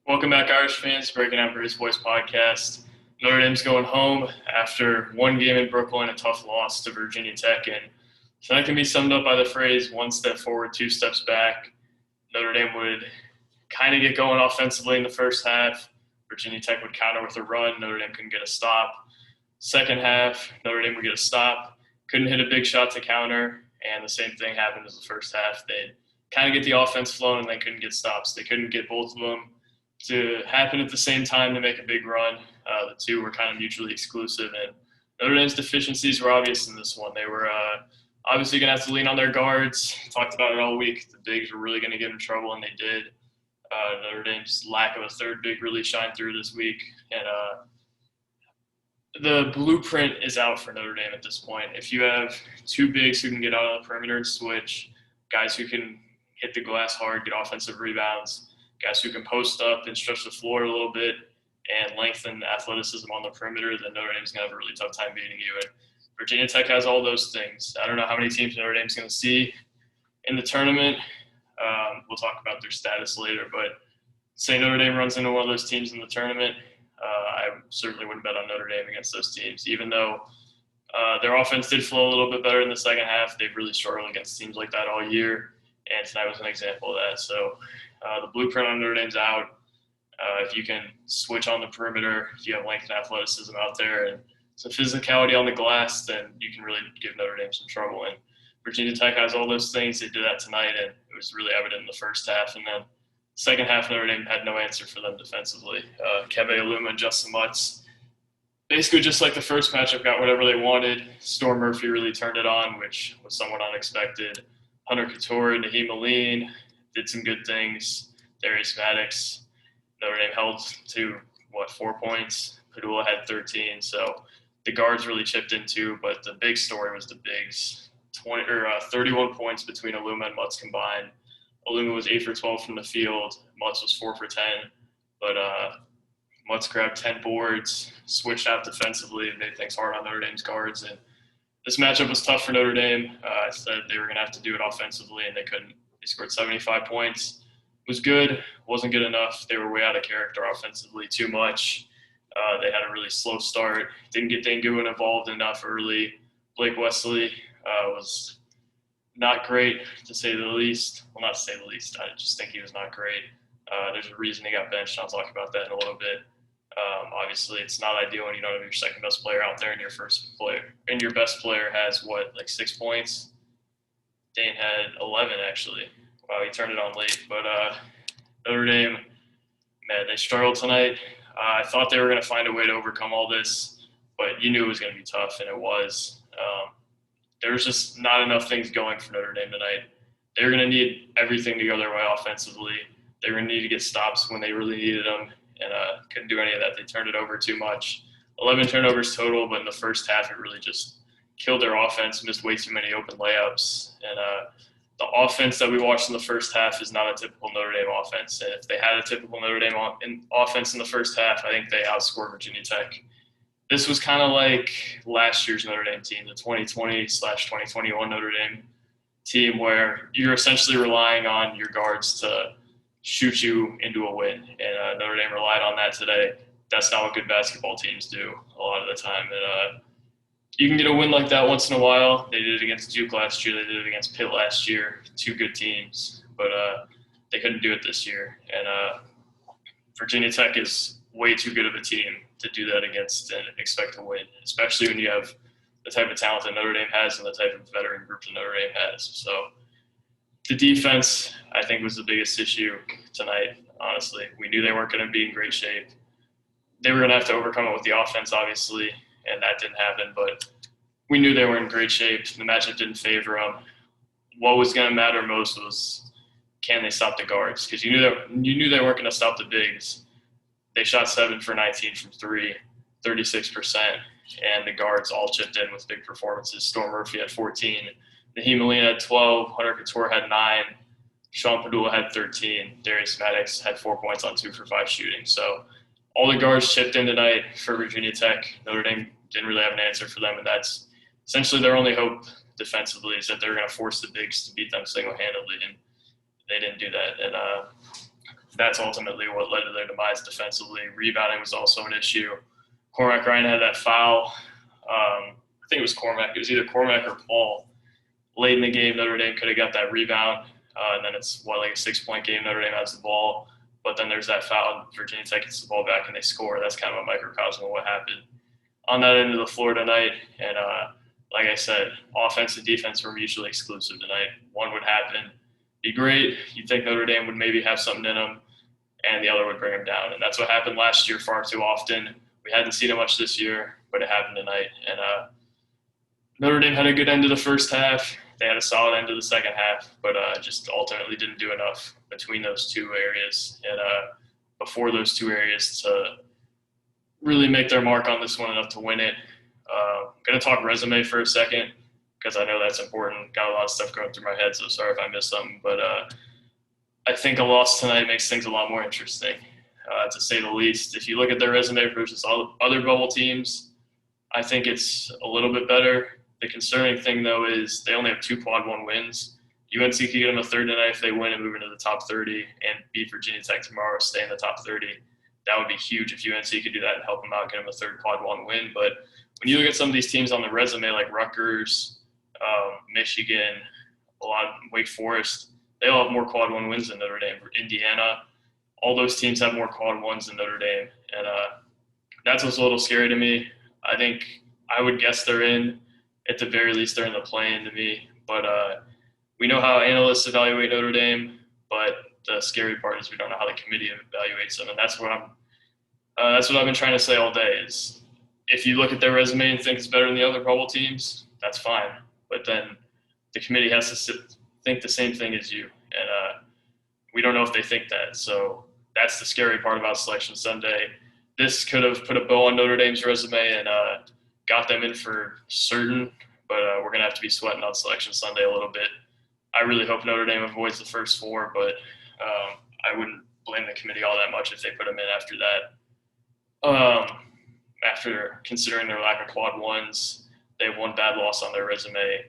Welcome back, Irish fans. Breaking Out for His Voice podcast. Notre Dame's going home after one game in Brooklyn, a tough loss to Virginia Tech. And so that can be summed up by the phrase, one step forward, two steps back. Notre Dame would kind of get going offensively in the first half. Virginia Tech would counter with a run. Notre Dame couldn't get a stop. Second half, Notre Dame would get a stop. Couldn't hit a big shot to counter. And the same thing happened as the first half. They'd kind of get the offense flowing and they couldn't get stops. They couldn't get both of them to happen at the same time to make a big run. The two were kind of mutually exclusive, and Notre Dame's deficiencies were obvious in this one. They were obviously going to have to lean on their guards. Talked about it all week. The bigs were really going to get in trouble, and they did. Notre Dame's lack of a third big really shined through this week, and the blueprint is out for Notre Dame at this point. If you have two bigs who can get out on the perimeter and switch, guys who can hit the glass hard, get offensive rebounds, guys who can post up and stretch the floor a little bit and lengthen athleticism on the perimeter, then Notre Dame's going to have a really tough time beating you. And Virginia Tech has all those things. I don't know how many teams Notre Dame's going to see in the tournament. We'll talk about their status later, but say Notre Dame runs into one of those teams in the tournament, I certainly wouldn't bet on Notre Dame against those teams, even though their offense did flow a little bit better in the second half. They've really struggled against teams like that all year, and tonight was an example of that. So the blueprint on Notre Dame's out. If you can switch on the perimeter, if you have length and athleticism out there and some physicality on the glass, then you can really give Notre Dame some trouble. And Virginia Tech has all those things. They did that tonight, and it was really evident in the first half. And then second half, Notre Dame had no answer for them defensively. Keve Aluma and Justin Mutz, basically just like the first matchup, got whatever they wanted. Storm Murphy really turned it on, which was somewhat unexpected. Hunter Couture and Naheem Aline did some good things. Darius Maddox, Notre Dame held to, 4 points? Padula had 13. So the guards really chipped in too, but the big story was the bigs. 31 points between Aluma and Mutz combined. Aluma was 8 for 12 from the field. Mutz was 4 for 10. But Mutz grabbed 10 boards, switched out defensively, and made things hard on Notre Dame's guards. And this matchup was tough for Notre Dame. I said they were going to have to do it offensively, and they couldn't. They scored 75 points. It was good. Wasn't good enough. They were way out of character offensively, too much. They had a really slow start. Didn't get Dane Goodwin involved enough early. Blake Wesley was not great, to say the least. Well, not to say the least. I just think he was not great. There's a reason he got benched. I'll talk about that in a little bit. Obviously, it's not ideal when you don't have your second best player out there and your first player and your best player has 6 points. Dane had 11 actually. Wow, he turned it on late. But Notre Dame, man, they struggled tonight. I thought they were going to find a way to overcome all this, but you knew it was going to be tough, and it was. There was just not enough things going for Notre Dame tonight. They were going to need everything to go their way offensively. They were going to need to get stops when they really needed them, and couldn't do any of that. They turned it over too much. 11 turnovers total, but in the first half it really just killed their offense, missed way too many open layups. And the offense that we watched in the first half is not a typical Notre Dame offense. And if they had a typical Notre Dame offense in the first half, I think they outscored Virginia Tech. This was kind of like last year's Notre Dame team, the 2020/2021 Notre Dame team, where you're essentially relying on your guards to shoot you into a win. And Notre Dame relied on that today. That's not what good basketball teams do a lot of the time. And you can get a win like that once in a while. They did it against Duke last year. They did it against Pitt last year. Two good teams. But they couldn't do it this year. And Virginia Tech is way too good of a team to do that against and expect to win, especially when you have the type of talent that Notre Dame has and the type of veteran group that Notre Dame has. So the defense, I think, was the biggest issue tonight, honestly. We knew they weren't going to be in great shape. They were going to have to overcome it with the offense, obviously, and that didn't happen. But we knew they were in great shape. The matchup didn't favor them. What was going to matter most was, can they stop the guards? Because you knew they weren't going to stop the bigs. They shot 7 for 19 from 3, 36%, and the guards all chipped in with big performances. Storm Murphy had 14, Naheem Aline had 12, Hunter Couture had 9, Sean Padula had 13, Darius Maddox had 4 points on 2 for 5 shooting. So all the guards chipped in tonight for Virginia Tech. Notre Dame didn't really have an answer for them, and that's essentially their only hope defensively, is that they're going to force the bigs to beat them single-handedly, and they didn't do that. And that's ultimately what led to their demise defensively. Rebounding was also an issue. Cormac Ryan had that foul. I think it was Cormac. It was either Cormac or Paul. Late in the game, Notre Dame could have got that rebound, and then it's like a 6-point game. Notre Dame has the ball, but then there's that foul. Virginia Tech gets the ball back and they score. That's kind of a microcosm of what happened on that end of the floor tonight. And like I said, offense and defense were mutually exclusive tonight. One would happen, be great. You'd think Notre Dame would maybe have something in them, and the other would bring them down. And that's what happened last year far too often. We hadn't seen it much this year, but it happened tonight. And Notre Dame had a good end of the first half. They had a solid end of the second half, but just ultimately didn't do enough between those two areas and before those two areas to really make their mark on this one enough to win it. I'm going to talk resume for a second because I know that's important. Got a lot of stuff going through my head, so sorry if I missed something. But I think a loss tonight makes things a lot more interesting, to say the least. If you look at their resume versus all other bubble teams, I think it's a little bit better. The concerning thing, though, is they only have 2 quad 1 wins. UNC could get them a third tonight if they win and move into the top 30 and beat Virginia Tech tomorrow, stay in the top 30. That would be huge if UNC could do that and help them out, get them a third quad 1 win. But when you look at some of these teams on the resume, like Rutgers, Michigan, a lot of Wake Forest, they all have more quad 1 wins than Notre Dame. Indiana, all those teams have more quad 1s than Notre Dame. And that's what's a little scary to me. I think I would guess they're in. At the very least, they're in the play-in to me. But we know how analysts evaluate Notre Dame, but the scary part is we don't know how the committee evaluates them. And that's what I've been trying to say all day is if you look at their resume and think it's better than the other bubble teams, that's fine. But then the committee has to think the same thing as you. And we don't know if they think that. So that's the scary part about Selection Sunday. This could have put a bow on Notre Dame's resume and got them in for certain, but we're going to have to be sweating on Selection Sunday a little bit. I really hope Notre Dame avoids the first 4, but I wouldn't blame the committee all that much if they put them in after that. After considering their lack of quad 1s, they have 1 bad loss on their resume,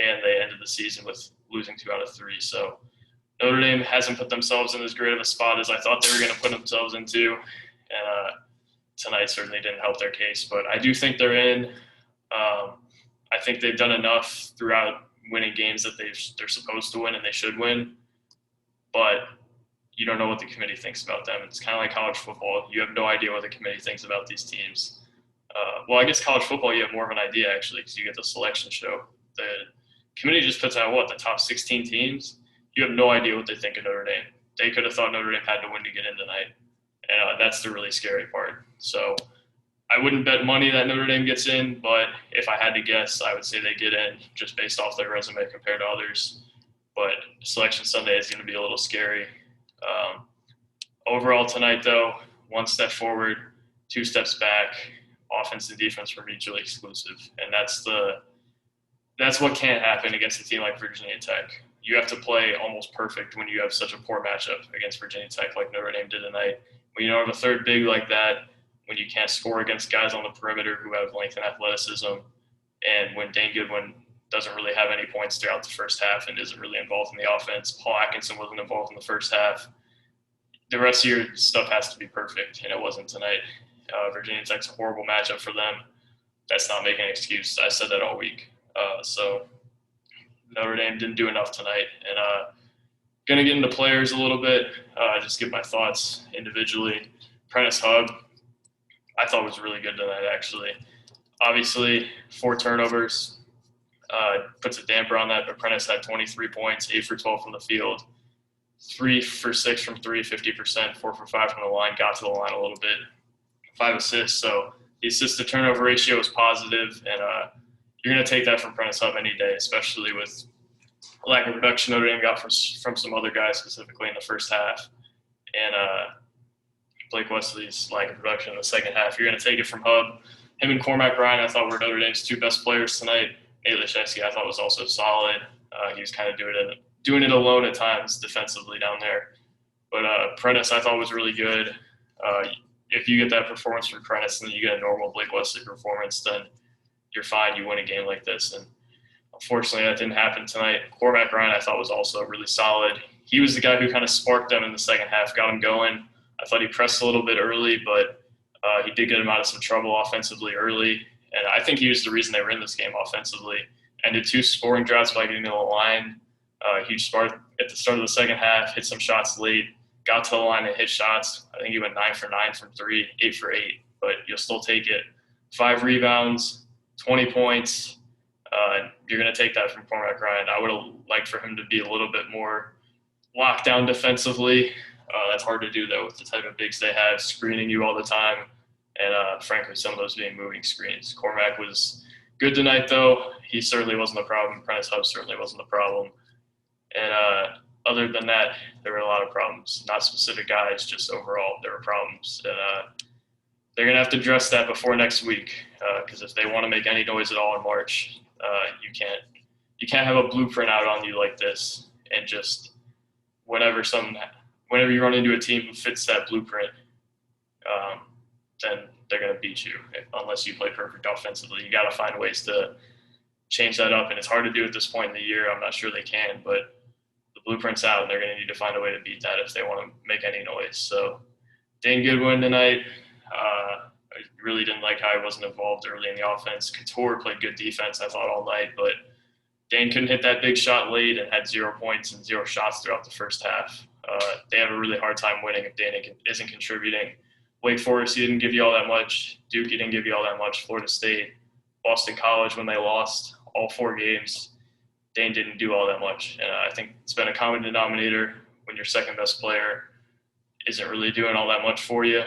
and they ended the season with losing 2 out of 3. So Notre Dame hasn't put themselves in as great of a spot as I thought they were going to put themselves into, and tonight certainly didn't help their case. But I do think they're in. I think they've done enough throughout winning games that they're supposed to win and they should win. But you don't know what the committee thinks about them. It's kind of like college football. You have no idea what the committee thinks about these teams. Well, I guess college football you have more of an idea, actually, because you get the selection show. The committee just puts out, the top 16 teams? You have no idea what they think of Notre Dame. They could have thought Notre Dame had to win to get in tonight. And that's the really scary part. So I wouldn't bet money that Notre Dame gets in, but if I had to guess, I would say they get in just based off their resume compared to others. But Selection Sunday is going to be a little scary. Overall tonight, though, 1 step forward, 2 steps back. Offense and defense were mutually exclusive, and that's what can't happen against a team like Virginia Tech. You have to play almost perfect when you have such a poor matchup against Virginia Tech like Notre Dame did tonight. When you don't have a third big like that, when you can't score against guys on the perimeter who have length and athleticism, and when Dane Goodwin doesn't really have any points throughout the first half and isn't really involved in the offense. Paul Atkinson wasn't involved in the first half. The rest of your stuff has to be perfect, and it wasn't tonight. Virginia Tech's a horrible matchup for them. That's not making an excuse. I said that all week. So Notre Dame didn't do enough tonight. And going to get into players a little bit, just give my thoughts individually. Prentiss Hubb, I thought was really good tonight, actually. Obviously, 4 turnovers puts a damper on that, but Prentiss had 23 points, 8 for 12 from the field, 3 for 6 from 3, 50%, 4 for 5 from the line, got to the line a little bit, 5 assists. So the assist-to-turnover ratio is positive, and you're going to take that from Prentiss Hubb any day, especially with lack of production Notre Dame got from some other guys, specifically in the first half. And Blake Wesley's lack of production in the second half. You're going to take it from Hubb. Him and Cormac Ryan, I thought, were Notre Dame's 2 best players tonight. Lechesky, I thought, was also solid. He was kind of doing it alone at times defensively down there. But Prentiss, I thought, was really good. If you get that performance from Prentiss and then you get a normal Blake Wesley performance, then you're fine. You win a game like this. And unfortunately, that didn't happen tonight. Cormac Ryan, I thought, was also really solid. he was the guy who kind of sparked them in the second half, got them going. I thought he pressed a little bit early, but he did get him out of some trouble offensively early. And I think he was the reason they were in this game offensively. Ended 2 scoring droughts by getting to the line. Huge spark at the start of the second half, hit some shots late, got to the line and hit shots. I think he went 9 for 9 from 3, 8 for 8, but you'll still take it. 5 rebounds, 20 points. You're going to take that from Cormac Ryan. I would have liked for him to be a little bit more locked down defensively. That's hard to do, though, with the type of bigs they have, screening you all the time, and frankly, some of those being moving screens. Cormac was good tonight, though. He certainly wasn't the problem. Prentiss Hubb certainly wasn't the problem. And other than that, there were a lot of problems. Not specific guys, just overall there were problems. And they're going to have to address that before next week, because if they want to make any noise at all in March, you can't have a blueprint out on you like this and just whenever you run into a team who fits that blueprint, then they're going to beat you unless you play perfect offensively. You got to find ways to change that up, and it's hard to do at this point in the year. I'm not sure they can, but the blueprint's out, and they're going to need to find a way to beat that if they want to make any noise. So Dane Goodwin tonight, I really didn't like how he wasn't involved early in the offense. Couture played good defense, I thought, all night, but Dane couldn't hit that big shot late and had 0 points and 0 shots throughout the first half. They have a really hard time winning if Dane isn't contributing. Wake Forest, he didn't give you all that much. Duke, he didn't give you all that much. Florida State, Boston College, when they lost all 4 games, Dane didn't do all that much. And I think it's been a common denominator when your second best player isn't really doing all that much for you.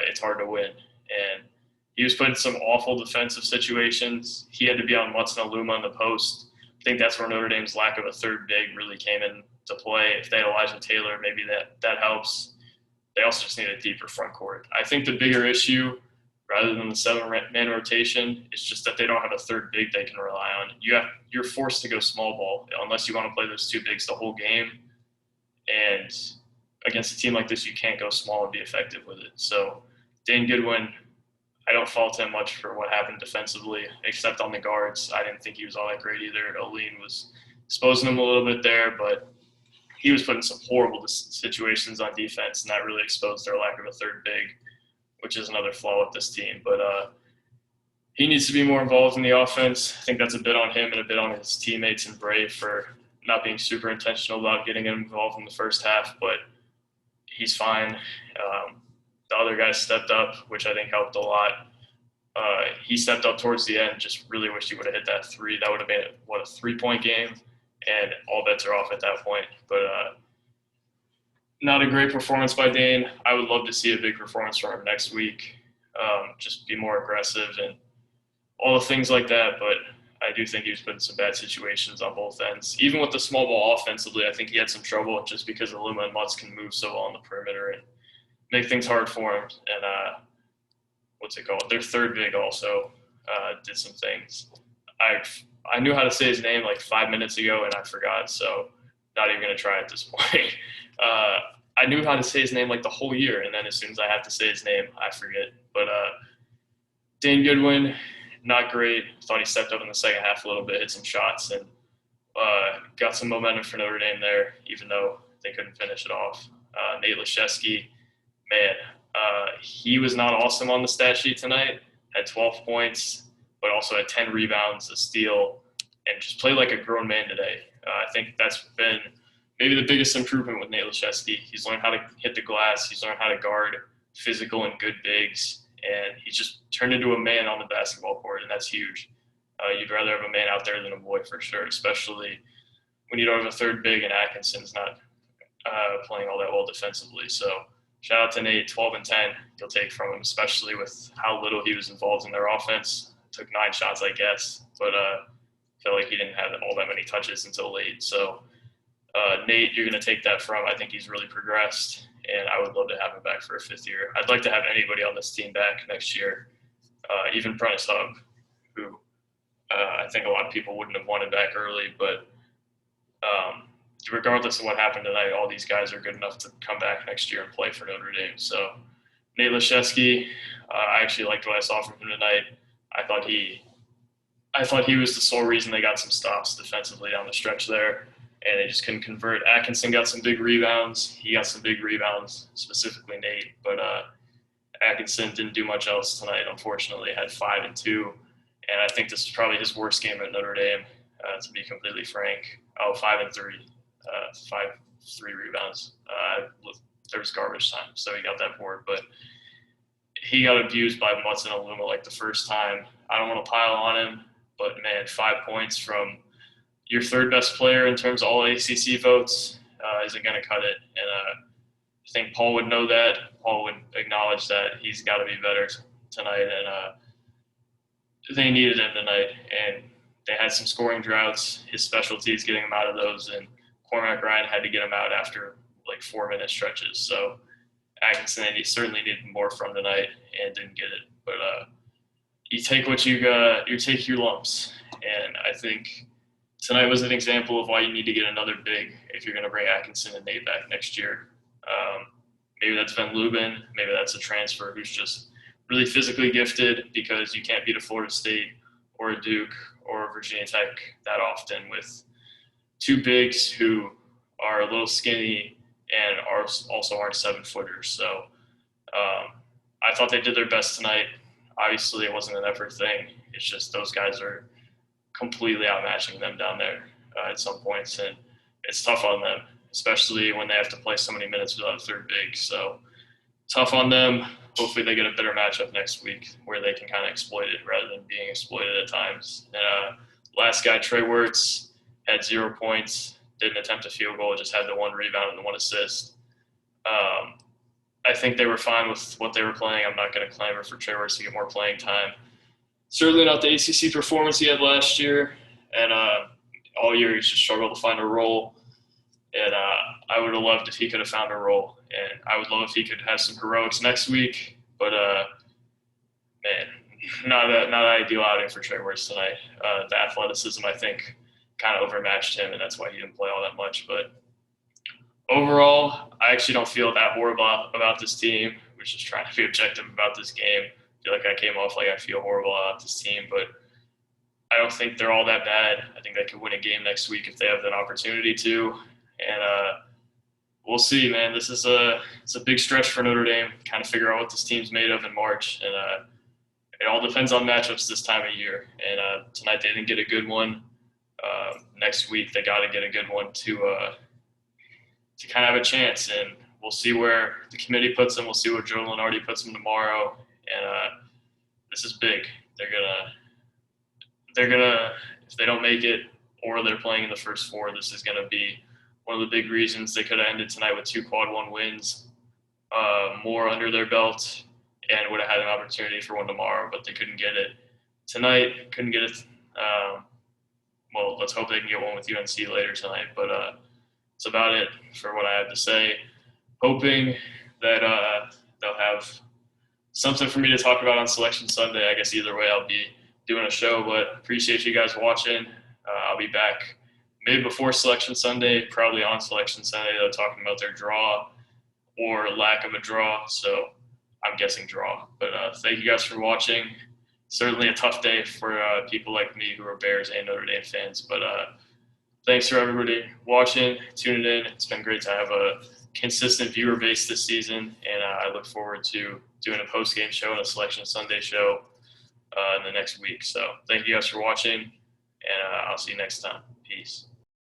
It's hard to win. And he was put in some awful defensive situations. He had to be on Mutz and Aluma in the post. I think that's where Notre Dame's lack of a third big really came into play. If they had Elijah Taylor, maybe that helps. They also just need a deeper front court. I think the bigger issue, rather than the 7-man rotation, is just that they don't have a third big they can rely on. You're forced to go small ball unless you want to play those 2 bigs the whole game. And against a team like this, you can't go small and be effective with it. So Dane Goodwin, I don't fault him much for what happened defensively, except on the guards. I didn't think he was all that great either. Oline was exposing him a little bit there, but he was put in some horrible situations on defense, and that really exposed their lack of a third big, which is another flaw with this team. But he needs to be more involved in the offense. I think that's a bit on him and a bit on his teammates and Brave for not being super intentional about getting him involved in the first half, but he's fine. The other guys stepped up, which I think helped a lot. He stepped up towards the end, just really wish he would have hit that 3. That would have been, a 3-point game, and all bets are off at that point. But not a great performance by Dane. I would love to see a big performance from him next week, just be more aggressive and all the things like that. But I do think he was put in some bad situations on both ends. Even with the small ball offensively, I think he had some trouble just because Aluma and Mutz can move so well on the perimeter and make things hard for him. And their third big also did some things. I knew how to say his name like 5 minutes ago, and I forgot, so not even going to try at this point. I knew how to say his name like the whole year, and then as soon as I have to say his name, I forget. But Dane Goodwin, not great. Thought he stepped up in the second half a little bit, hit some shots, and got some momentum for Notre Dame there, even though they couldn't finish it off. Nate Laszewski, man, he was not awesome on the stat sheet tonight. Had 12 points, but also had 10 rebounds, a steal, and just played like a grown man today. I think that's been maybe the biggest improvement with Nate Lechesky. He's learned how to hit the glass. He's learned how to guard physical and good bigs, and he's just turned into a man on the basketball court, and that's huge. You'd rather have a man out there than a boy for sure, especially when you don't have a third big and Atkinson's not playing all that well defensively. So shout out to Nate, 12 and 10 you'll take from him, especially with how little he was involved in their offense. Took 9 shots, I guess, but felt like he didn't have all that many touches until late. So Nate, you're going to take that from. I think he's really progressed, and I would love to have him back for a 5th year. I'd like to have anybody on this team back next year, even Prentiss Hubb, who I think a lot of people wouldn't have wanted back early, but regardless of what happened tonight, all these guys are good enough to come back next year and play for Notre Dame. So Nate Laszewski, I actually liked what I saw from him tonight. I thought he was the sole reason they got some stops defensively down the stretch there, and they just couldn't convert. Atkinson got some big rebounds. He got some big rebounds, specifically Nate, but Atkinson didn't do much else tonight, unfortunately. Had 5 and 2, and I think this is probably his worst game at Notre Dame, to be completely frank. 5 and 3, 3 rebounds. There was garbage time, so he got that board, but he got abused by Mutz and Aluma like the first time. I don't want to pile on him, but man, 5 points from your third best player in terms of all ACC votes isn't going to cut it. And I think Paul would know that. Paul would acknowledge that he's got to be better tonight, and they needed him tonight. And they had some scoring droughts. His specialty is getting him out of those, and Cormac Ryan had to get him out after like 4-minute stretches. So Atkinson certainly needed more from tonight and didn't get it. But you take what you got, you take your lumps. And I think tonight was an example of why you need to get another big if you're going to bring Atkinson and Nate back next year. Maybe that's Van Lubin. Maybe that's a transfer who's just really physically gifted, because you can't beat a Florida State or a Duke or a Virginia Tech that often with 2 bigs who are a little skinny and also aren't 7-footers. So I thought they did their best tonight. Obviously, it wasn't an effort thing. It's just those guys are completely outmatching them down there at some points, and it's tough on them, especially when they have to play so many minutes without a third big. So tough on them. Hopefully they get a better matchup next week where they can kind of exploit it rather than being exploited at times. And last guy, Trey Wertz, had 0 points. Didn't attempt a field goal, just had the 1 rebound and the 1 assist. I think they were fine with what they were playing. I'm not going to clamor for Trey Wertz to get more playing time. Certainly not the ACC performance he had last year, and all year he's just struggled to find a role. And I would have loved if he could have found a role, and I would love if he could have some heroics next week. But man, not an ideal outing for Trey Wertz tonight. The athleticism, I think, kind of overmatched him, and that's why he didn't play all that much. But overall, I actually don't feel that horrible about this team. We're just trying to be objective about this game. I feel like I came off like I feel horrible about this team, but I don't think they're all that bad. I think they could win a game next week if they have an opportunity to. And we'll see, man. It's a big stretch for Notre Dame, kind of figure out what this team's made of in March. And it all depends on matchups this time of year. And tonight they didn't get a good one. Next week they got to get a good one to kind of have a chance. And we'll see where the committee puts them. We'll see where Joe Lunardi puts them tomorrow. And this is big. They're gonna if they don't make it or they're playing in the first 4, this is gonna be one of the big reasons they could have ended tonight with 2 quad 1 wins, more under their belt, and would have had an opportunity for one tomorrow, but they couldn't get it tonight. Couldn't get it. Well, let's hope they can get one with UNC later tonight. But that's about it for what I have to say. Hoping that they'll have something for me to talk about on Selection Sunday. I guess either way I'll be doing a show, but appreciate you guys watching. I'll be back maybe before Selection Sunday, probably on Selection Sunday, though, talking about their draw or lack of a draw. So I'm guessing draw. But thank you guys for watching. Certainly a tough day for people like me who are Bears and Notre Dame fans. But thanks for everybody watching, tuning in. It's been great to have a consistent viewer base this season, and I look forward to doing a post-game show and a Selection Sunday show in the next week. So thank you guys for watching, and I'll see you next time. Peace.